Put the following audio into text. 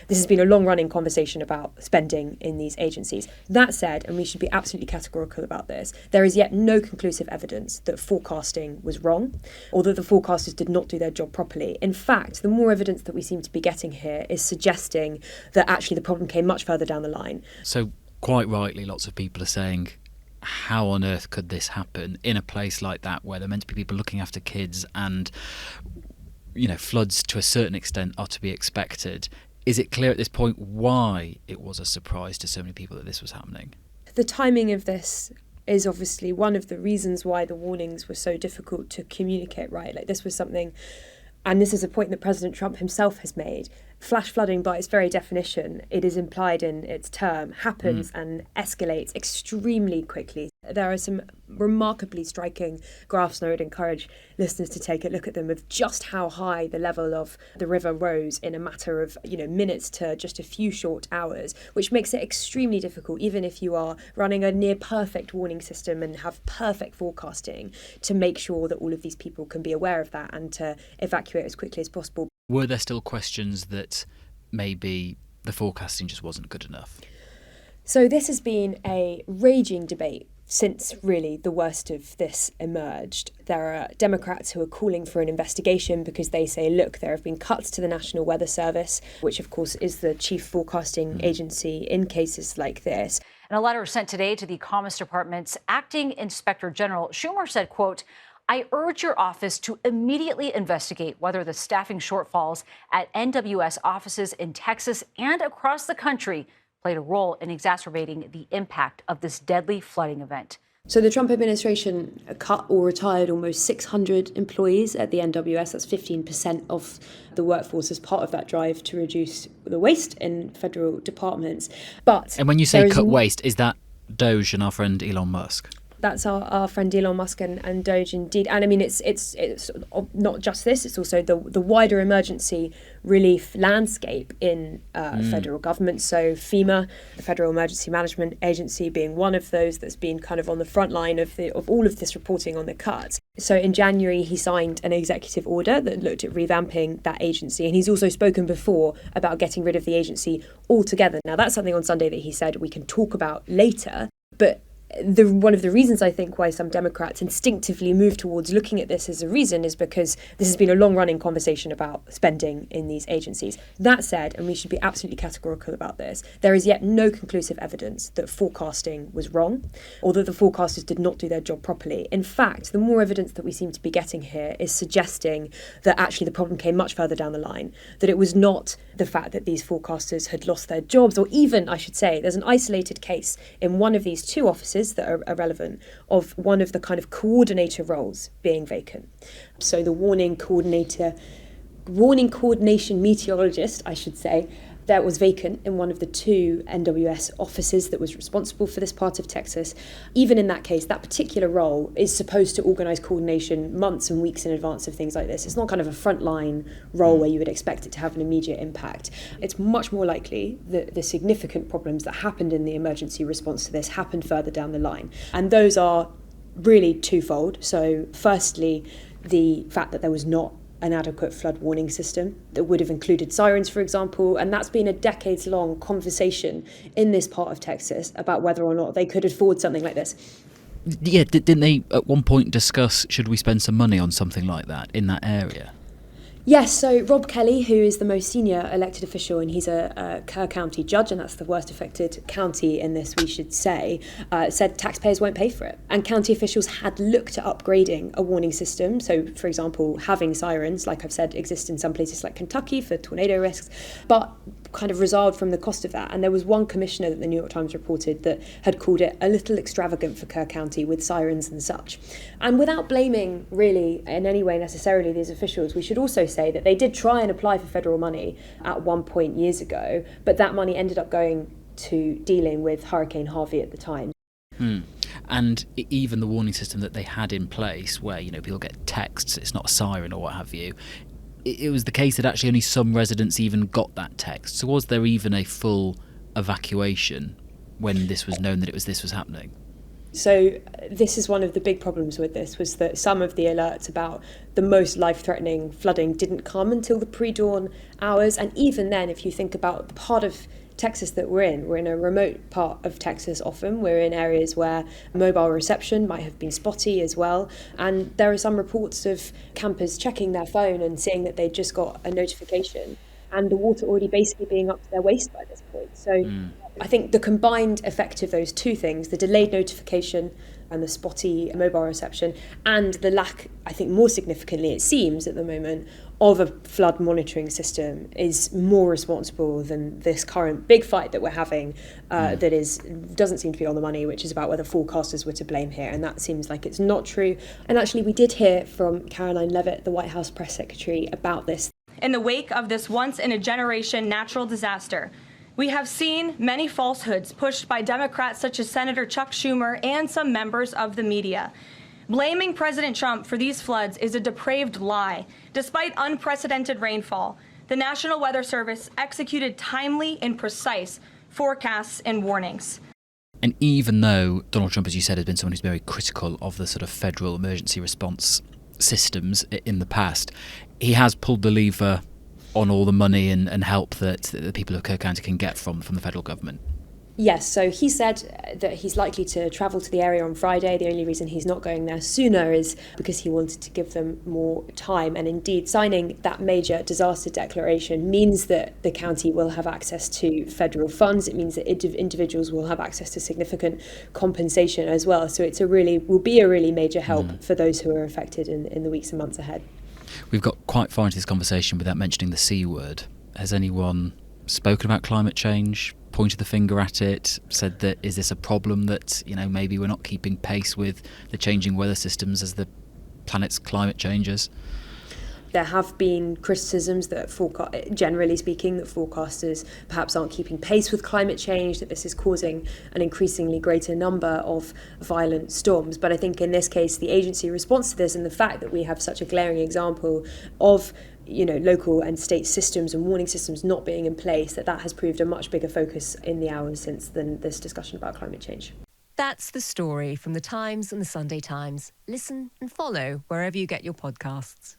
this has been a long-running conversation about spending in these agencies. That said, and we should be absolutely categorical about this, there is yet no conclusive evidence that forecasting was wrong, or that the forecasters did not do their job properly. In fact, the more evidence that we seem to be getting here is suggesting that actually the problem came much further down the line. So quite rightly, lots of people are saying, how on earth could this happen in a place like that where they're meant to be people looking after kids and, you know, floods to a certain extent are to be expected? Is it clear at this point why it was a surprise to so many people that this was happening? The timing of this is obviously one of the reasons why the warnings were so difficult to communicate, right? Like, this was something, and this is a point that President Trump himself has made. Flash flooding, by its very definition, it is implied in its term, happens and escalates extremely quickly. There are some remarkably striking graphs, and I would encourage listeners to take a look at them, of just how high the level of the river rose in a matter of, minutes to just a few short hours, which makes it extremely difficult, even if you are running a near perfect warning system and have perfect forecasting, to make sure that all of these people can be aware of that and to evacuate as quickly as possible. Were there still questions that maybe the forecasting just wasn't good enough? So this has been a raging debate since really the worst of this emerged. There are Democrats who are calling for an investigation because they say, look, there have been cuts to the National Weather Service, which of course is the chief forecasting agency in cases like this. In a letter sent today to the Commerce Department's acting inspector general, Schumer said, quote, I urge your office to immediately investigate whether the staffing shortfalls at NWS offices in Texas and across the country played a role in exacerbating the impact of this deadly flooding event. So the Trump administration cut or retired almost 600 employees at the NWS. That's 15% of the workforce as part of that drive to reduce the waste in federal departments. And when you say cut waste, is that Doge and our friend Elon Musk? That's our friend Elon Musk and Doge indeed. And I mean, it's not just this, it's also the wider emergency relief landscape in federal government. So FEMA, the Federal Emergency Management Agency, being one of those that's been kind of on the front line of all of this reporting on the cuts. So in January, he signed an executive order that looked at revamping that agency. And he's also spoken before about getting rid of the agency altogether. Now, that's something on Sunday that he said we can talk about later. But one of the reasons I think why some Democrats instinctively move towards looking at this as a reason is because this has been a long-running conversation about spending in these agencies. That said, and we should be absolutely categorical about this, there is yet no conclusive evidence that forecasting was wrong, or that the forecasters did not do their job properly. In fact, the more evidence that we seem to be getting here is suggesting that actually the problem came much further down the line, that it was not the fact that these forecasters had lost their jobs, or even, I should say, there's an isolated case in one of these two offices that are relevant of one of the kind of coordinator roles being vacant. So the warning coordination meteorologist, I should say, that was vacant in one of the two NWS offices that was responsible for this part of Texas. Even in that case, that particular role is supposed to organise coordination months and weeks in advance of things like this. It's not kind of a frontline role where you would expect it to have an immediate impact. It's much more likely that the significant problems that happened in the emergency response to this happened further down the line. And those are really twofold. So firstly, the fact that there was not an adequate flood warning system that would have included sirens, for example. And that's been a decades-long conversation in this part of Texas about whether or not they could afford something like this. Yeah, didn't they at one point discuss, should we spend some money on something like that in that area? Yes, so Rob Kelly, who is the most senior elected official, and he's a Kerr County judge, and that's the worst affected county in this, we should say, said taxpayers won't pay for it. And county officials had looked at upgrading a warning system. So, for example, having sirens, like I've said, exist in some places like Kentucky for tornado risks, but kind of resolved from the cost of that. And there was one commissioner that the New York Times reported that had called it a little extravagant for Kerr County with sirens and such. And without blaming really in any way necessarily these officials, we should also say that they did try and apply for federal money at one point years ago, but that money ended up going to dealing with Hurricane Harvey at the time. And even the warning system that they had in place where, people get texts, it's not a siren or what have you, it was the case that actually only some residents even got that text. So was there even a full evacuation when this was known that this was happening? So this is one of the big problems with this, was that some of the alerts about the most life-threatening flooding didn't come until the pre-dawn hours. And even then, if you think about the part of Texas that we're in a remote part of Texas often. We're in areas where mobile reception might have been spotty as well. And there are some reports of campers checking their phone and seeing that they'd just got a notification and the water already basically being up to their waist by this point. So I think the combined effect of those two things, the delayed notification and the spotty mobile reception, and the lack, I think more significantly it seems at the moment, of a flood monitoring system is more responsible than this current big fight that we're having that doesn't seem to be on the money, which is about whether forecasters were to blame here. And that seems like it's not true. And actually, we did hear from Caroline Leavitt, the White House press secretary, about this. In the wake of this once-in-a-generation natural disaster, we have seen many falsehoods pushed by Democrats such as Senator Chuck Schumer and some members of the media. Blaming President Trump for these floods is a depraved lie. Despite unprecedented rainfall, the National Weather Service executed timely and precise forecasts and warnings. And even though Donald Trump, as you said, has been someone who's very critical of the sort of federal emergency response systems in the past, he has pulled the lever on all the money and help that the people of Kirk County can get from the federal government. Yes, so he said that he's likely to travel to the area on Friday. The only reason he's not going there sooner is because he wanted to give them more time. And indeed, signing that major disaster declaration means that the county will have access to federal funds. It means that individuals will have access to significant compensation as well. So will be a really major help for those who are affected in the weeks and months ahead. We've got quite far into this conversation without mentioning the C word. Has anyone spoken about climate change, pointed the finger at it, said that is this a problem that, maybe we're not keeping pace with the changing weather systems as the planet's climate changes? There have been criticisms that, generally speaking, that forecasters perhaps aren't keeping pace with climate change, that this is causing an increasingly greater number of violent storms. But I think in this case, the agency response to this and the fact that we have such a glaring example of local and state systems and warning systems not being in place, that has proved a much bigger focus in the hours since than this discussion about climate change. That's The Story from The Times and The Sunday Times. Listen and follow wherever you get your podcasts.